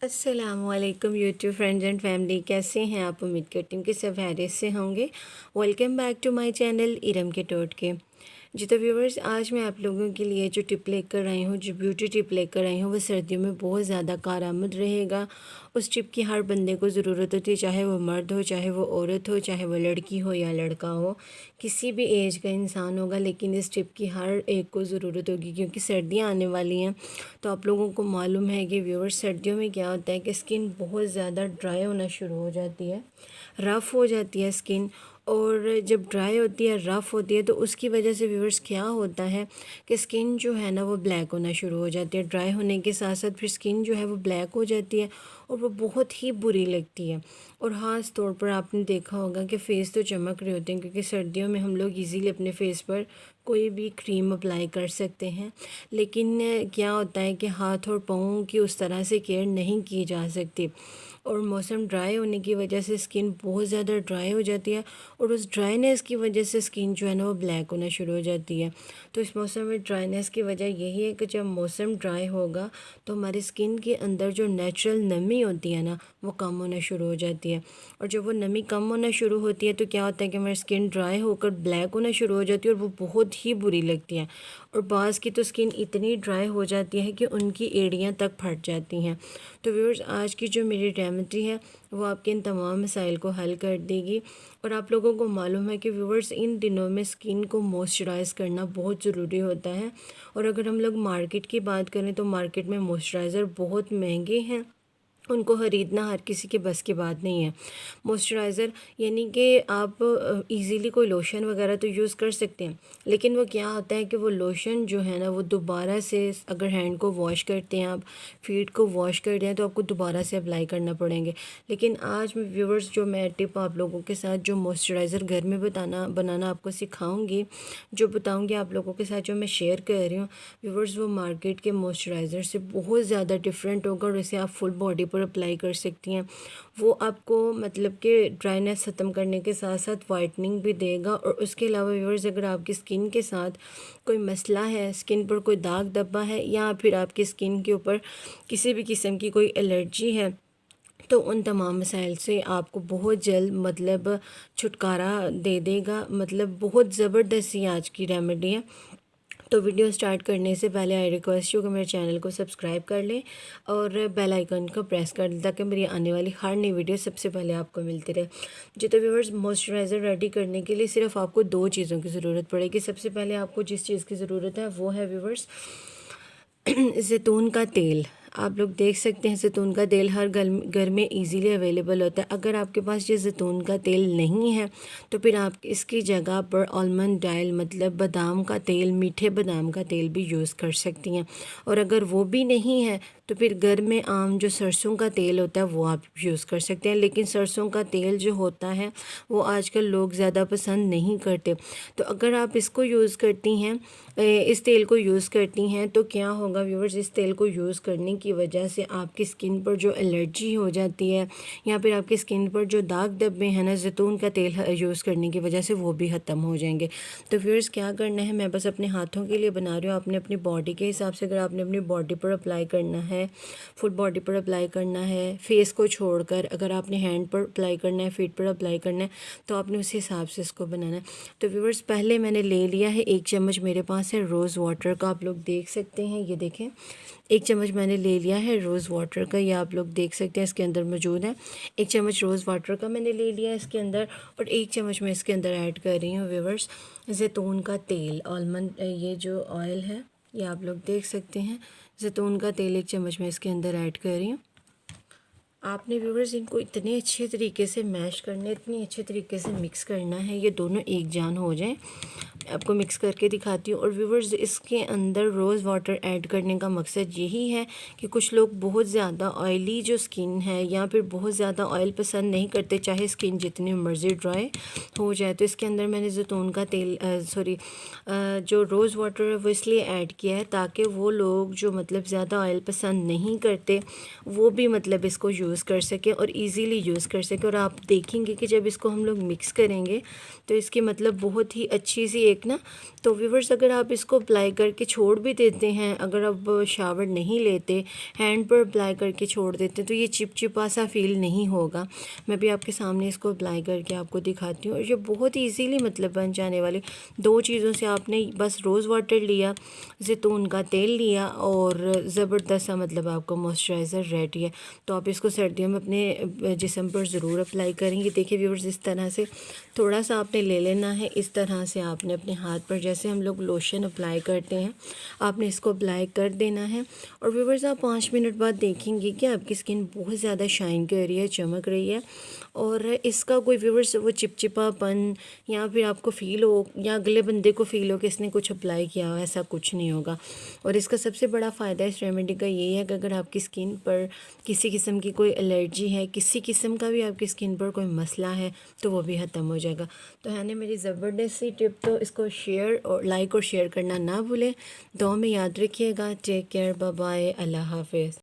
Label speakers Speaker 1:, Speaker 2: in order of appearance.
Speaker 1: अस्सलामुअलैकुम YouTube friends and family, कैसे हैं आप? उम्मीद करती हूँ कि सब खैरियत से होंगे। Welcome back to my channel Iram के टोटके। जी तो व्यूवर्स, आज मैं आप लोगों के लिए जो टिप लेकर आई हूँ, जो ब्यूटी टिप लेकर आई हूँ, वो सर्दियों में बहुत ज़्यादा कारआमद रहेगा। उस टिप की हर बंदे को ज़रूरत होती है, चाहे वो मर्द हो, चाहे वो औरत हो, चाहे वो लड़की हो या लड़का हो, किसी भी एज का इंसान होगा, लेकिन इस टिप की हर एक को ज़रूरत होगी क्योंकि सर्दियाँ आने वाली हैं। तो आप लोगों को मालूम है कि व्यूवर्स, सर्दियों में क्या होता है कि स्किन बहुत ज़्यादा ड्राई होना शुरू हो जाती है, रफ़ हो जाती है स्किन। और जब ड्राई होती है, रफ़ होती है, तो उसकी वजह से व्यूवर्स क्या होता है कि स्किन जो है ना वो ब्लैक होना शुरू हो जाती है। ड्राई होने के साथ साथ फिर स्किन जो है वो ब्लैक हो जाती है और वो बहुत ही बुरी लगती है। और ख़ास तौर पर आपने देखा होगा कि फ़ेस तो चमक रहे होते हैं क्योंकि सर्दियों में हम लोग इजीली अपने फेस पर कोई भी क्रीम अप्लाई कर सकते हैं, लेकिन क्या होता है कि हाथ और पाँव की उस तरह से केयर नहीं की जा सकती और मौसम ड्राई होने की वजह से स्किन बहुत ज़्यादा ड्राई हो जाती है और उस ड्राइनेस की वजह से स्किन जो है ना वो ब्लैक होना शुरू हो जाती है। तो इस मौसम में ड्राइनेस की वजह यही है कि जब मौसम ड्राई होगा तो हमारी स्किन के अंदर जो नेचुरल नमी होती है ना वो कम होना शुरू हो जाती है। और जब वो नमी कम होना शुरू होती है तो क्या होता है कि हमारी स्किन ड्राई होकर ब्लैक होना शुरू हो जाती है और वो बहुत ही बुरी लगती है। और बाज़ की तो स्किन इतनी ड्राई हो जाती है कि उनकी एड़ियाँ तक फट जाती हैं। तो व्यूअर्स, आज की जो मेरी रेमेडी है वो आपके इन तमाम मसाइल को हल कर देगी। और आप लोगों को मालूम है कि व्यूअर्स, इन दिनों में स्किन को मॉइस्चराइज़ करना बहुत ज़रूरी होता है। और अगर हम लोग मार्केट की बात करें तो मार्केट में मॉइस्चराइज़र बहुत महंगे हैं, उनको ख़रीदना हर किसी के बस की बात नहीं है। मॉइस्चराइज़र यानी कि आप इजीली कोई लोशन वगैरह तो यूज़ कर सकते हैं, लेकिन वो क्या होता है कि वो लोशन जो है ना वो दोबारा से, अगर हैंड को वॉश करते हैं आप, फीट को वॉश करते हैं, तो आपको दोबारा से अप्लाई करना पड़ेंगे। लेकिन आज व्यूवर्स, जो मैं टिप आप लोगों के साथ जो मॉइस्चराइज़र घर में बनाना आपको सिखाऊंगी, जो बताऊंगी आप लोगों के साथ, जो मैं शेयर कर रही हूँ व्यूवर्स, वो मार्केट के मॉइस्चराइज़र से बहुत ज़्यादा डिफरेंट होगा और इसे आप फुल बॉडी पर अप्लाई कर सकती हैं। वो आपको मतलब कि ड्राइनेस ख़त्म करने के साथ साथ वाइटनिंग भी देगा। और उसके अलावा व्यूअर्स, अगर आपकी स्किन के साथ कोई मसला है, स्किन पर कोई दाग धब्बा है या फिर आपकी स्किन के ऊपर किसी भी किस्म की कोई एलर्जी है, तो उन तमाम मसाइल से आपको बहुत जल्द मतलब छुटकारा दे देगा। मतलब बहुत ज़बरदस्त ही आज की रेमेडी है। तो वीडियो स्टार्ट करने से पहले आई रिक्वेस्ट यू कि मेरे चैनल को सब्सक्राइब कर लें और बेल आइकन को प्रेस कर दें ताकि मेरी आने वाली हर नई वीडियो सबसे पहले आपको मिलती रहे। जी तो व्यूअर्स, मॉइस्चराइज़र रेडी करने के लिए सिर्फ आपको दो चीज़ों की ज़रूरत पड़ेगी। सबसे पहले आपको जिस चीज़ की ज़रूरत है वो है व्यूअर्स ज़ैतून का तेल। आप लोग देख सकते हैं ज़ैतून का तेल हर घर में इजीली अवेलेबल होता है। अगर आपके पास ये ज़ैतून का तेल नहीं है तो फिर आप इसकी जगह पर आलमंड ऑयल, मतलब बादाम का तेल, मीठे बादाम का तेल भी यूज़ कर सकती हैं। और अगर वो भी नहीं है तो फिर घर में आम जो सरसों का तेल होता है वो आप यूज़ कर सकते हैं। लेकिन सरसों का तेल जो होता है वो आजकल लोग ज़्यादा पसंद नहीं करते। तो अगर आप इसको यूज़ करती हैं, इस तेल को यूज़ करती हैं, तो क्या होगा व्यूअर्स, इस तेल को यूज़ करने की वजह से आपकी स्किन पर जो एलर्जी हो जाती है या फिर आपकी स्किन पर जो दाग धब्बे हैं ना, ज़ैतून का तेल यूज़ करने की वजह से वो भी ख़त्म हो जाएंगे। तो व्यूअर्स, क्या करना है, मैं बस अपने हाथों के लिए बना रही हूँ। आपने अपनी बॉडी के हिसाब से, अगर आपने अपनी बॉडी पर अप्लाई करना है, फुल बॉडी पर अप्लाई करना है, फेस को छोड़कर अगर आपने हैंड पर अप्लाई करना है, फीट पर अप्लाई करना है, तो आपने उस हिसाब से इसको बनाना है। तो व्यूअर्स, पहले मैंने ले लिया है 1 चम्मच, मेरे पास है रोज़ वाटर का, आप लोग देख सकते हैं, ये देखें 1 चम्मच मैंने ले लिया है रोज़ वाटर का, ये आप लोग देख सकते हैं इसके अंदर मौजूद है। 1 चम्मच रोज़ वाटर का मैंने ले लिया है इसके अंदर, और 1 चम्मच मैं इसके अंदर ऐड कर रही हूँ व्यूअर्स ज़ैतून का तेल, आलमंड, ये जो ऑयल है ये आप लोग देख सकते हैं, ज़ैतून का तेल 1 चम्मच मैं इसके अंदर ऐड कर रही हूँ। आपने व्यूवर्स इनको इतने अच्छे तरीके से मैश करना है, इतनी अच्छे तरीके से मिक्स करना है, ये दोनों एक जान हो जाएं। आपको मिक्स करके दिखाती हूँ। और व्यूवर्स, इसके अंदर रोज़ वाटर ऐड करने का मकसद यही है कि कुछ लोग बहुत ज़्यादा ऑयली जो स्किन है या फिर बहुत ज़्यादा ऑयल पसंद नहीं करते, चाहे स्किन जितनी मर्ज़ी ड्राई हो जाए। तो इसके अंदर मैंने ज़ैतून का तेल, जो रोज़ वाटर है वो इसलिए ऐड किया है ताकि वो लोग जो मतलब ज़्यादा ऑयल पसंद नहीं करते वो भी मतलब इसको यूज़ यूज़ कर सकें और इजीली यूज़ कर सकें। और आप देखेंगे कि जब इसको हम लोग मिक्स करेंगे तो इसकी मतलब बहुत ही अच्छी सी एक ना, तो व्यूवर्स अगर आप इसको अप्लाई करके छोड़ भी देते हैं, अगर आप शावर नहीं लेते, हैंड पर अप्लाई करके छोड़ देते हैं, तो ये चिपचिपा सा फील नहीं होगा। मैं भी आपके सामने इसको अप्लाई करके आपको दिखाती हूँ। और ये बहुत ईजीली मतलब बन जाने वाली 2 चीज़ों से, आपने बस रोज़ वाटर लिया, ज़ैतून का तेल लिया और ज़बरदस्त सा मतलब आपका मॉइस्चराइज़र रेडी है। तो आप इसको सर्दियों में अपने जिस्म पर ज़रूर अप्लाई करेंगे। देखिए व्यूअर्स, इस तरह से थोड़ा सा आपने ले लेना है, इस तरह से आपने अपने हाथ पर जैसे हम लोग लोशन अप्लाई करते हैं आपने इसको अप्लाई कर देना है। और व्यूअर्स आप 5 मिनट बाद देखेंगे कि आपकी स्किन बहुत ज़्यादा शाइन कर रही है, चमक रही है। और इसका कोई व्यूअर्स वो चिपचिपापन या फिर आपको फ़ील हो या अगले बंदे को फ़ील हो कि इसने कुछ अप्लाई किया हो, ऐसा कुछ नहीं होगा। और इसका सबसे बड़ा फ़ायदा इस रेमेडी का ये है कि अगर आपकी स्किन पर किसी किस्म की कोई एलर्जी है, किसी किस्म का भी आपकी स्किन पर कोई मसला है, तो वो भी ख़त्म हो जाएगा। तो है ना मेरी ज़बरदस्त सी टिप, तो इसको शेयर और लाइक और शेयर करना ना भूलें। दुआ में याद रखिएगा। टेक केयर, बाय बाय, अल्लाह हाफ़िज़।